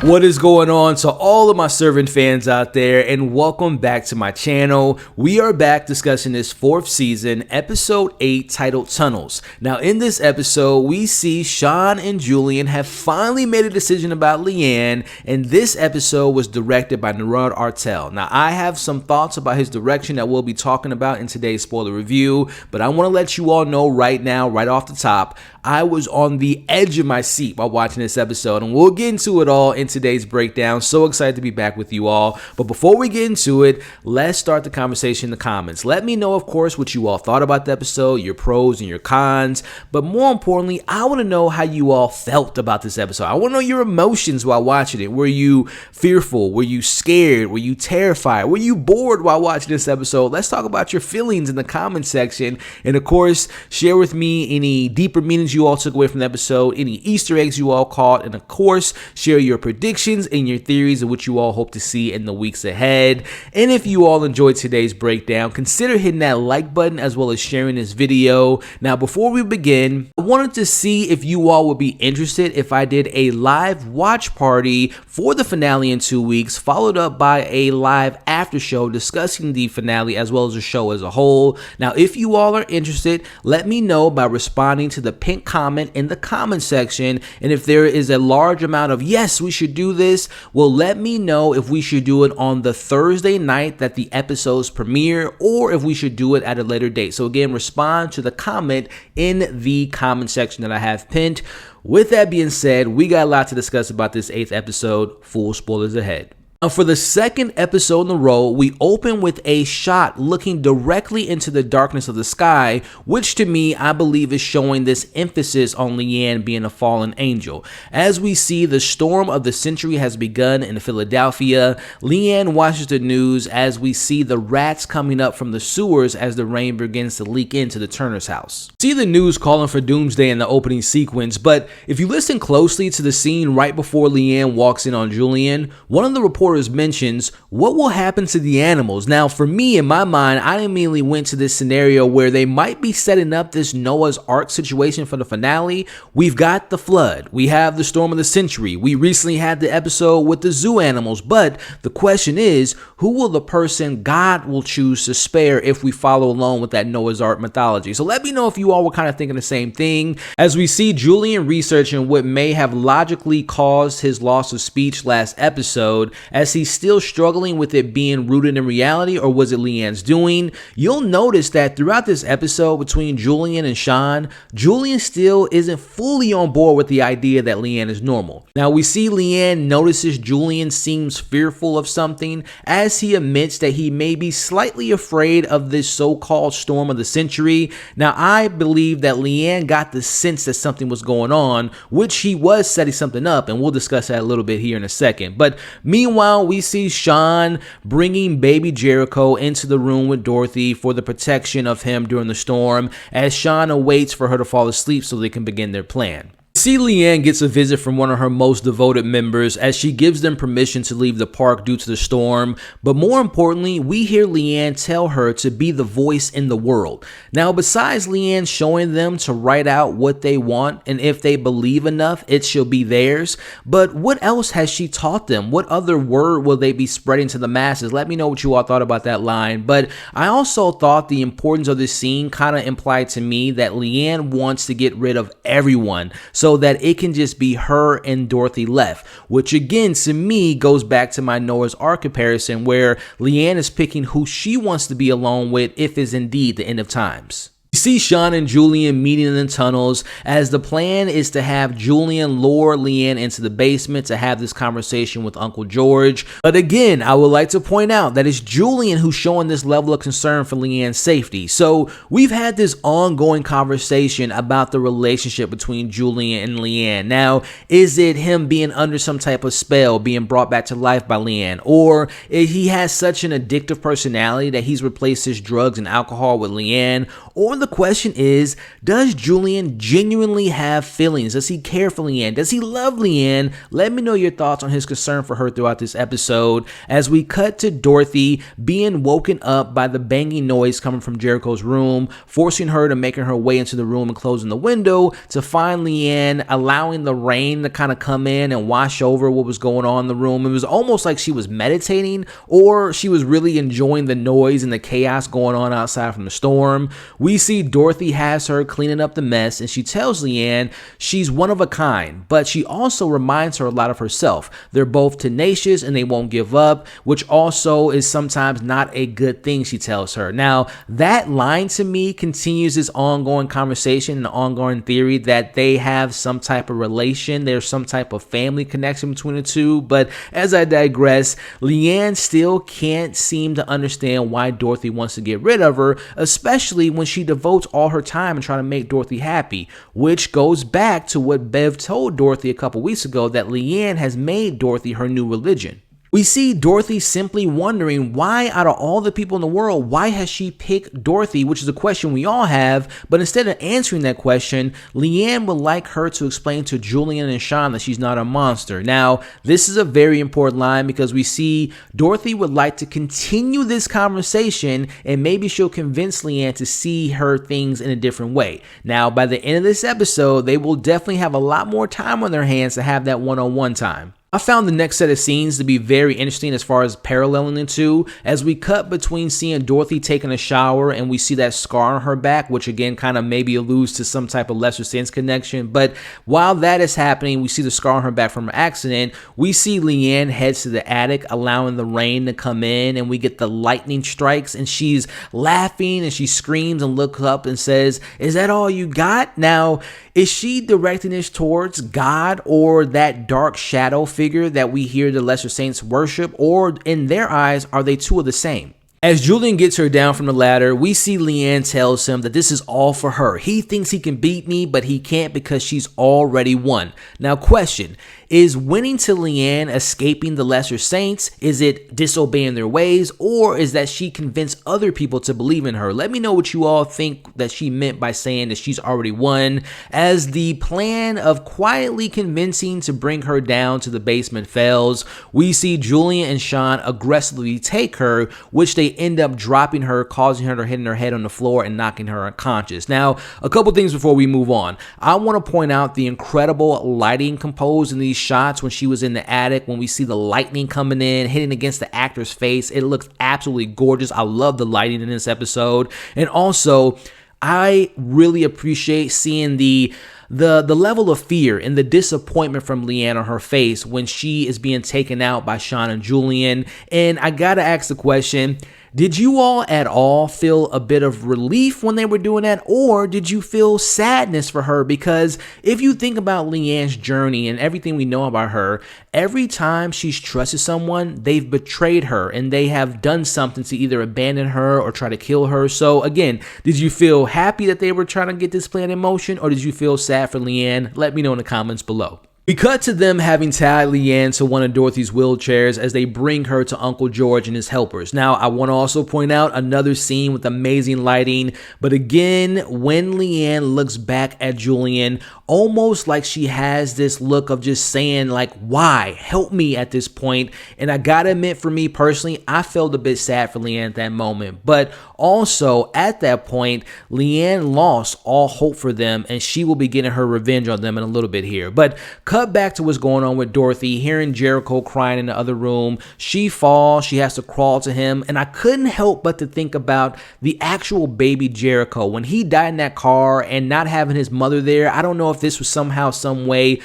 What is going on to all of my servant fans out there, and welcome back to my channel. We are back discussing this 4th season, episode 8, titled Tunnels. Now in this episode, we see Sean and Julian have finally made a decision about Leanne, and this episode was directed by Nerad Artel. Now I have some thoughts about his direction that we'll be talking about in today's spoiler review, but I want to let you all know right now, right off the top, I was on the edge of my seat while watching this episode, and we'll get into it all in today's breakdown. So excited to be back with you all. But before we get into it, let's start the conversation in the comments. Let me know, of course, what you all thought about the episode, your pros and your cons. But more importantly, I want to know how you all felt about this episode. I want to know your emotions while watching it. Were you fearful? Were you scared? Were you terrified? Were you bored while watching this episode? Let's talk about your feelings in the comment section. And of course, share with me any deeper meanings you all took away from the episode, any Easter eggs you all caught, and of course, share your predictions and your theories of what you all hope to see in the weeks ahead. And if you all enjoyed today's breakdown, consider hitting that like button as well as sharing this video. Now, before we begin, I wanted to see if you all would be interested if I did a live watch party for the finale in 2 weeks, followed up by a live after show discussing the finale as well as the show as a whole. Now, if you all are interested, let me know by responding to the pinned comment in the comment section, and if there is a large amount of yes, we should do this, well, let me know if we should do it on the Thursday night that the episodes premiere, or if we should do it at a later date. So again, respond to the comment in the comment section that I have pinned. With that being said, we got a lot to discuss about this 8th episode. Full spoilers ahead. Now, for the second episode in a row, we open with a shot looking directly into the darkness of the sky, which to me, I believe is showing this emphasis on Leanne being a fallen angel. As we see, the storm of the century has begun in Philadelphia. Leanne watches the news as we see the rats coming up from the sewers as the rain begins to leak into the Turner's house. See the news calling for doomsday in the opening sequence, but if you listen closely to the scene right before Leanne walks in on Julian, one of the reporters mentions what will happen to the animals. Now, for me, in my mind, I immediately went to this scenario where they might be setting up this Noah's Ark situation for the finale. We've got the flood. We have the storm of the century. We recently had the episode with the zoo animals. But the question is, who will the person God will choose to spare if we follow along with that Noah's Ark mythology? So let me know if you all were kind of thinking the same thing. As we see Julian researching what may have logically caused his loss of speech last episode, as he's still struggling with it being rooted in reality, or was it Leanne's doing? You'll notice that throughout this episode between Julian and Sean, Julian still isn't fully on board with the idea that Leanne is normal. Now we see Leanne notices Julian seems fearful of something as he admits that he may be slightly afraid of this so-called storm of the century. Now I believe that Leanne got the sense that something was going on, which he was setting something up, and we'll discuss that a little bit here in a second. But meanwhile, we see Sean bringing baby Jericho into the room with Dorothy for the protection of him during the storm, as Sean awaits for her to fall asleep so they can begin their plan. See, Leanne gets a visit from one of her most devoted members as she gives them permission to leave the park due to the storm. But more importantly, we hear Leanne tell her to be the voice in the world. Now, besides Leanne showing them to write out what they want, and if they believe enough, it shall be theirs. But what else has she taught them? What other word will they be spreading to the masses? Let me know what you all thought about that line. But I also thought the importance of this scene kind of implied to me that Leanne wants to get rid of everyone, so that it can just be her and Dorothy left, which again to me goes back to my Noah's Ark comparison, where Leanne is picking who she wants to be alone with if it's indeed the end of times. We see Sean and Julian meeting in the tunnels, as the plan is to have Julian lure Leanne into the basement to have this conversation with Uncle George. But again, I would like to point out that it's Julian who's showing this level of concern for Leanne's safety. So we've had this ongoing conversation about the relationship between Julian and Leanne. Now, is it him being under some type of spell, being brought back to life by Leanne? Or he has such an addictive personality that he's replaced his drugs and alcohol with Leanne? Or the question is, does Julian genuinely have feelings? Does he care for Leanne? Does he love Leanne? Let me know your thoughts on his concern for her throughout this episode as we cut to Dorothy being woken up by the banging noise coming from Jericho's room, forcing her to making her way into the room and closing the window to find Leanne, allowing the rain to kind of come in and wash over what was going on in the room. It was almost like she was meditating, or she was really enjoying the noise and the chaos going on outside from the storm. We see Dorothy has her cleaning up the mess, and she tells Leanne she's one of a kind, but she also reminds her a lot of herself. They're both tenacious and they won't give up, which also is sometimes not a good thing, she tells her. Now, that line to me continues this ongoing conversation and ongoing theory that they have some type of relation. There's some type of family connection between the two, but as I digress, Leanne still can't seem to understand why Dorothy wants to get rid of her, especially when she devotes all her time and trying to make Dorothy happy, which goes back to what Bev told Dorothy a couple weeks ago, that Leanne has made Dorothy her new religion. We see Dorothy simply wondering why, out of all the people in the world, why has she picked Dorothy, which is a question we all have. But instead of answering that question, Leanne would like her to explain to Julian and Sean that she's not a monster. Now, this is a very important line because we see Dorothy would like to continue this conversation, and maybe she'll convince Leanne to see her things in a different way. Now, by the end of this episode, they will definitely have a lot more time on their hands to have that one-on-one time. I found the next set of scenes to be very interesting as far as paralleling the two, as we cut between seeing Dorothy taking a shower and we see that scar on her back, which again kind of maybe alludes to some type of lesser sense connection. But while that is happening, we see the scar on her back from her accident. We see Leanne heads to the attic, allowing the rain to come in, and we get the lightning strikes, and she's laughing and she screams and looks up and says, "Is that all you got?" Now, is she directing this towards God or that dark shadow figure that we hear the lesser saints worship, or in their eyes, are they two of the same? As Julian gets her down from the ladder, we see Leanne tells him that this is all for her. He thinks he can beat me, but he can't because she's already won. Now, question, is winning to Leanne escaping the lesser saints? Is it disobeying their ways? Or is that she convinced other people to believe in her? Let me know what you all think that she meant by saying that she's already won, as the plan of quietly convincing to bring her down to the basement fails. We see Julian and Sean aggressively take her, which they end up dropping her, causing her to hit her head on the floor and knocking her unconscious. Now, a couple things before we move on. I want to point out the incredible lighting composed in these shots when she was in the attic, when we see the lightning coming in, hitting against the actor's face. It looks absolutely gorgeous. I love the lighting in this episode. And also, I really appreciate seeing the level of fear and the disappointment from Leanne on her face when she is being taken out by Sean and Julian. And I gotta ask the question, did you all at all feel a bit of relief when they were doing that, or did you feel sadness for her? Because if you think about Leanne's journey and everything we know about her, every time she's trusted someone, they've betrayed her and they have done something to either abandon her or try to kill her. So again, did you feel happy that they were trying to get this plan in motion, or did you feel sad for Leanne? Let me know in the comments below. We cut to them having tied Leanne to one of Dorothy's wheelchairs as they bring her to Uncle George and his helpers. Now, I want to also point out another scene with amazing lighting, but again, when Leanne looks back at Julian, almost like she has this look of just saying like, why? Help me at this point. And I gotta admit, for me personally, I felt a bit sad for Leanne at that moment. But also, at that point, Leanne lost all hope for them, and she will be getting her revenge on them in a little bit here. But cut back to what's going on with Dorothy, hearing Jericho crying in the other room. She falls, she has to crawl to him, and I couldn't help but to think about the actual baby Jericho. When he died in that car and not having his mother there, I don't know if this was somehow, some way,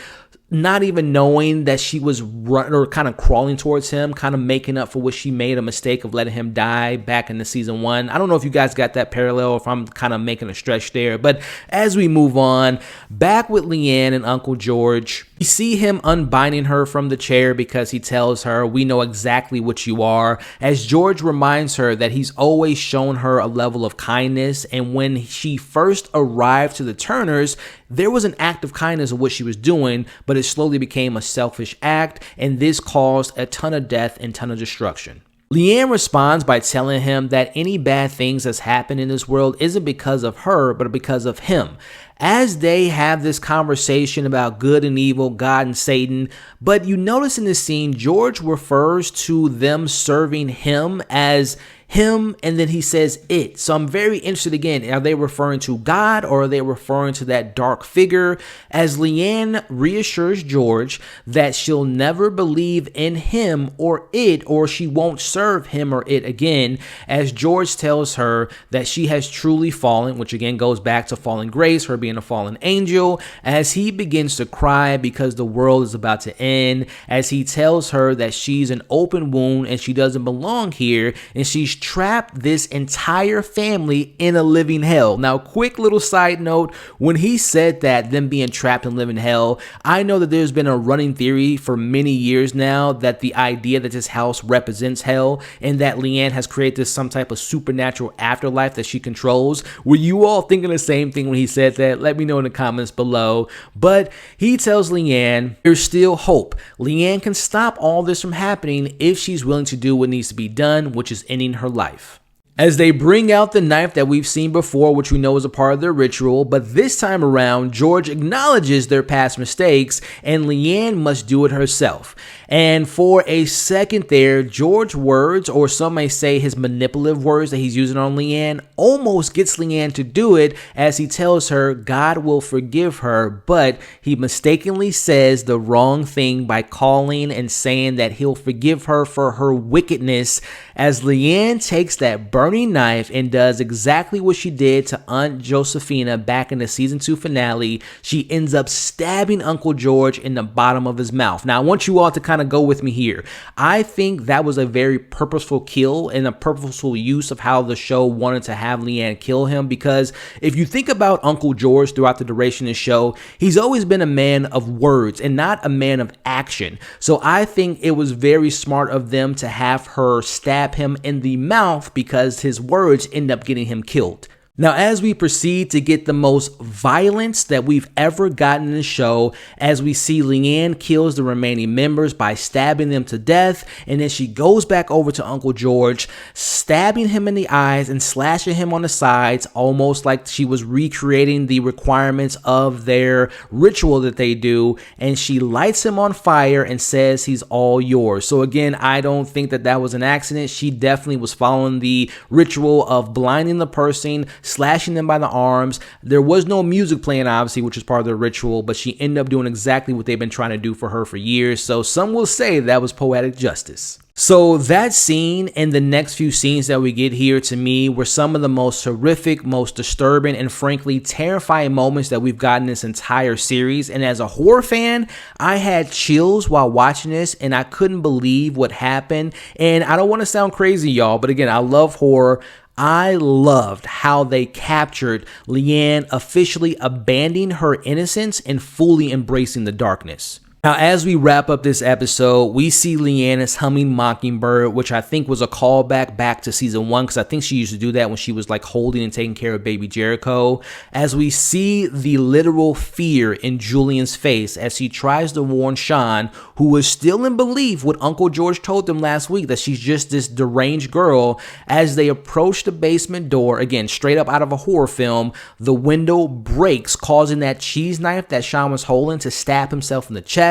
not even knowing that she was running or kind of crawling towards him, kind of making up for what she made a mistake of letting him die back in the season 1. I don't know if you guys got that parallel, if I'm kind of making a stretch there. But as we move on, back with Leanne and Uncle George, we see him unbinding her from the chair because he tells her, "We know exactly what you are," as George reminds her that he's always shown her a level of kindness. And when she first arrived to the Turners, there was an act of kindness of what she was doing, but it slowly became a selfish act, and this caused a ton of death and ton of destruction. Leanne responds by telling him that any bad things that's happened in this world isn't because of her, but because of him. As they have this conversation about good and evil, God and Satan, but you notice in this scene, George refers to them serving him as him, and then he says it. So I'm very interested again, are they referring to God or are they referring to that dark figure? As Leanne reassures George that she'll never believe in him or it, or she won't serve him or it again, as George tells her that she has truly fallen, which again goes back to fallen grace, her being a fallen angel, as he begins to cry because the world is about to end, as he tells her that she's an open wound and she doesn't belong here, and she's trapped this entire family in a living hell. Now, quick little side note, when he said that, them being trapped in living hell, I know that there's been a running theory for many years now that the idea that this house represents hell and that Leanne has created this some type of supernatural afterlife that she controls. Were you all thinking the same thing when he said that? Let me know in the comments below. But he tells Leanne there's still hope. Leanne can stop all this from happening if she's willing to do what needs to be done, which is ending her life. As they bring out the knife that we've seen before, which we know is a part of their ritual, but this time around, George acknowledges their past mistakes and Leanne must do it herself. And for a second there, George's words, or some may say his manipulative words that he's using on Leanne, almost gets Leanne to do it as he tells her God will forgive her, but he mistakenly says the wrong thing by calling and saying that he'll forgive her for her wickedness, as Leanne takes that burning knife and does exactly what she did to Aunt Josephina back in the season 2 finale. She ends up stabbing Uncle George in the bottom of his mouth. Now, I want you all to kind of go with me here. I think that was a very purposeful kill and a purposeful use of how the show wanted to have Leanne kill him, because if you think about Uncle George throughout the duration of the show, he's always been a man of words and not a man of action. So I think it was very smart of them to have her stab him in the mouth because his words end up getting him killed. Now, as we proceed to get the most violence that we've ever gotten in the show, as we see Leanne kills the remaining members by stabbing them to death, and then she goes back over to Uncle George, stabbing him in the eyes and slashing him on the sides, almost like she was recreating the requirements of their ritual that they do, and she lights him on fire and says he's all yours. So again, I don't think that that was an accident. She definitely was following the ritual of blinding the person, slashing them by the arms. There was no music playing, obviously, which is part of the ritual, but she ended up doing exactly what they've been trying to do for her for years. So some will say that was poetic justice. So that scene and the next few scenes that we get here, to me, were some of the most horrific, most disturbing, and frankly terrifying moments that we've gotten this entire series. And as a horror fan, I had chills while watching this and I couldn't believe what happened. And I don't want to sound crazy, y'all, but again, I love horror. I loved how they captured Leanne officially abandoning her innocence and fully embracing the darkness. Now, as we wrap up this episode, we see Leanne as humming Mockingbird, which I think was a callback back to season 1, because I think she used to do that when she was like holding and taking care of baby Jericho. As we see the literal fear in Julian's face as he tries to warn Sean, who was still in belief what Uncle George told them last week, that she's just this deranged girl. As they approach the basement door, again, straight up out of a horror film, the window breaks, causing that cheese knife that Sean was holding to stab himself in the chest.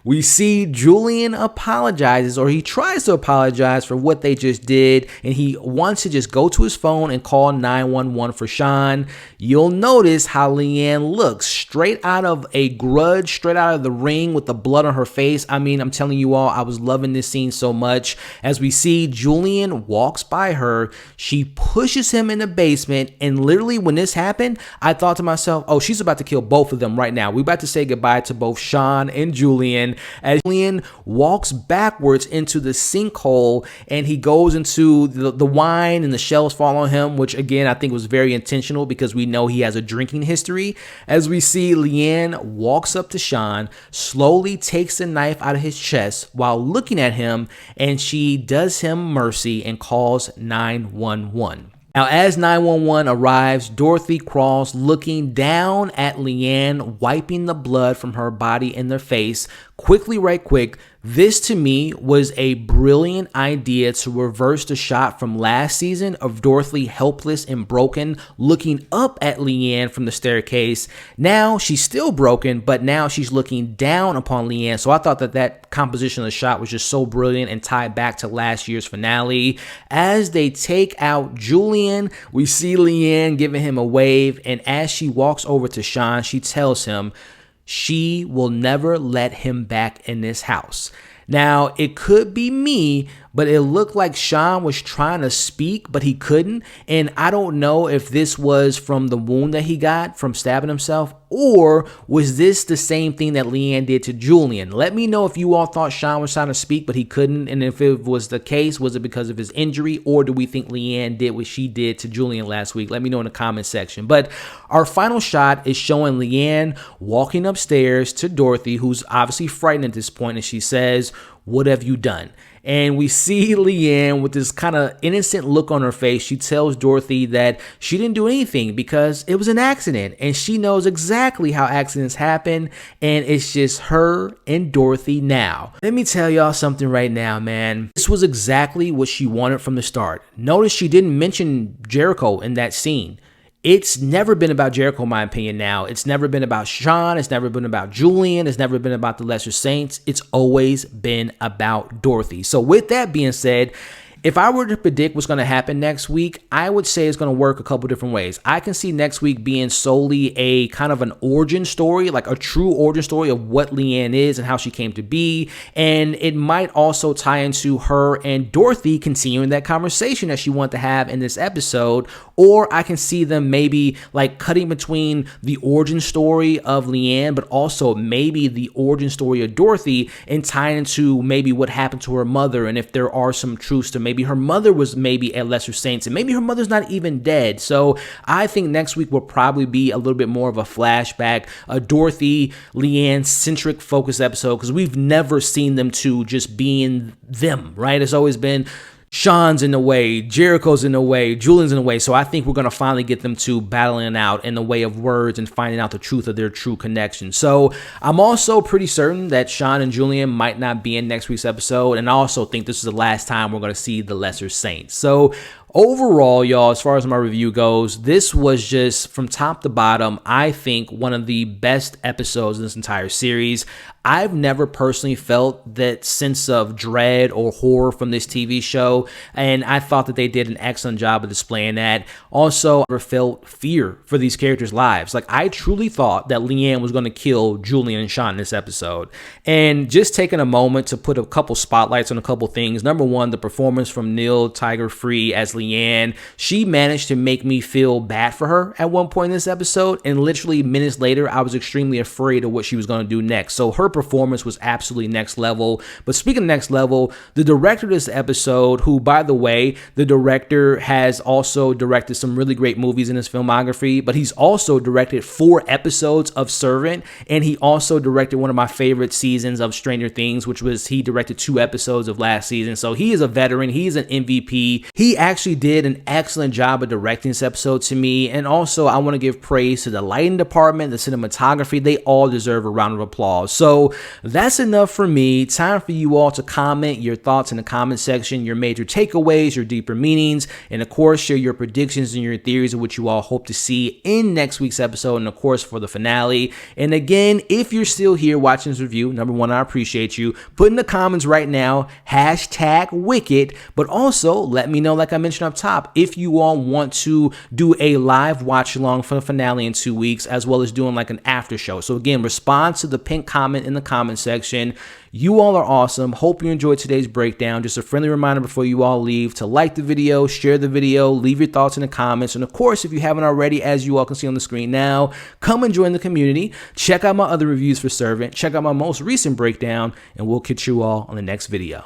We see Julian apologizes, or he tries to apologize for what they just did, and he wants to just go to his phone and call 911 for Sean. You'll notice how Leanne looks straight out of a grudge, straight out of The Ring with the blood on her face. I mean, I'm telling you all, I was loving this scene so much. As we see Julian walks by her, she pushes him in the basement, and literally when this happened, I thought to myself, oh, she's about to kill both of them right now. We're about to say goodbye to both Sean and Julian, as Julian walks backwards into the sinkhole and he goes into the wine and the shells fall on him, which again I think was very intentional because we know he has a drinking history. As we see Leanne walks up to Sean, slowly takes the knife out of his chest while looking at him, and she does him mercy and calls 911. Now, as 911 arrives, Dorothy crawls looking down at Leanne, wiping the blood from her body in their face, quickly, right quick, this to me was a brilliant idea to reverse the shot from last season of Dorothy helpless and broken, looking up at Leanne from the staircase. Now she's still broken, but now she's looking down upon Leanne. So I thought that composition of the shot was just so brilliant and tied back to last year's finale. As they take out Julian, we see Leanne giving him a wave, and as she walks over to Sean, she tells him she will never let him back in this house. Now, it could be me, but it looked like Sean was trying to speak, but he couldn't. And I don't know if this was from the wound that he got from stabbing himself, or was this the same thing that Leanne did to Julian? Let me know if you all thought Sean was trying to speak, but he couldn't. And if it was the case, was it because of his injury, or do we think Leanne did what she did to Julian last week? Let me know in the comment section. But our final shot is showing Leanne walking upstairs to Dorothy, who's obviously frightened at this point, and she says, "What have you done?" And we see Leanne with this kind of innocent look on her face. She tells Dorothy that she didn't do anything because it was an accident, and she knows exactly how accidents happen, and it's just her and Dorothy now. Let me tell y'all something right now, man. This was exactly what she wanted from the start. Notice she didn't mention Jericho in that scene. It's never been about Jericho, in my opinion now. It's never been about Sean. It's never been about Julian. It's never been about the Lesser Saints. It's always been about Dorothy. So with that being said, if I were to predict what's going to happen next week, I would say it's going to work a couple different ways. I can see next week being solely a kind of an origin story, like a true origin story of what Leanne is and how she came to be. And it might also tie into her and Dorothy continuing that conversation that she wanted to have in this episode. Or I can see them maybe like cutting between the origin story of Leanne, but also maybe the origin story of Dorothy, and tying into maybe what happened to her mother, and if there are some truths to maybe her mother was maybe a Lesser Saints, and maybe her mother's not even dead. So I think next week will probably be a little bit more of a flashback, a Dorothy, Leanne centric focus episode, because we've never seen them two just being them, right? It's always been Sean's in the way, Jericho's in the way, Julian's in the way. So I think we're going to finally get them two battling out in the way of words and finding out the truth of their true connection. So I'm also pretty certain that Sean and Julian might not be in next week's episode. And I also think this is the last time we're going to see the Lesser Saints. So overall, y'all, as far as my review goes, this was just from top to bottom, I think one of the best episodes in this entire series. I've never personally felt that sense of dread or horror from this TV show, and I thought that they did an excellent job of displaying that. Also, I never felt fear for these characters' lives. Like, I truly thought that Leanne was going to kill Julian and Sean in this episode. And just taking a moment to put a couple spotlights on a couple things. Number one, the performance from Nell Tiger Free as Leanne. She managed to make me feel bad for her at one point in this episode, and literally minutes later, I was extremely afraid of what she was going to do next. So her performance was absolutely next level. But speaking of next level, the director of this episode, who, by the way, the director has also directed some really great movies in his filmography, but he's also directed 4 episodes of Servant, and he also directed one of my favorite seasons of Stranger Things, which was he directed 2 episodes of last season. So he is a veteran. He's an MVP. He actually did an excellent job of directing this episode to me. And also, I want to give praise to the lighting department, the cinematography. They all deserve a round of applause. So that's enough for me. Time for you all to comment your thoughts in the comment section, your major takeaways, your deeper meanings, and of course, share your predictions and your theories of what you all hope to see in next week's episode, and of course, for the finale. And again, if you're still here watching this review, number one, I appreciate you. Put in the comments right now, #Wicked, but also let me know, like I mentioned up top, if you all want to do a live watch along for the finale in 2 weeks, as well as doing like an after show. So again, respond to the pinned comment in the comment section. You all are awesome. Hope you enjoyed today's breakdown. Just a friendly reminder before you all leave to like the video, share the video, leave your thoughts in the comments. And of course, if you haven't already, as you all can see on the screen now, come and join the community. Check out my other reviews for Servant. Check out my most recent breakdown, and we'll catch you all on the next video.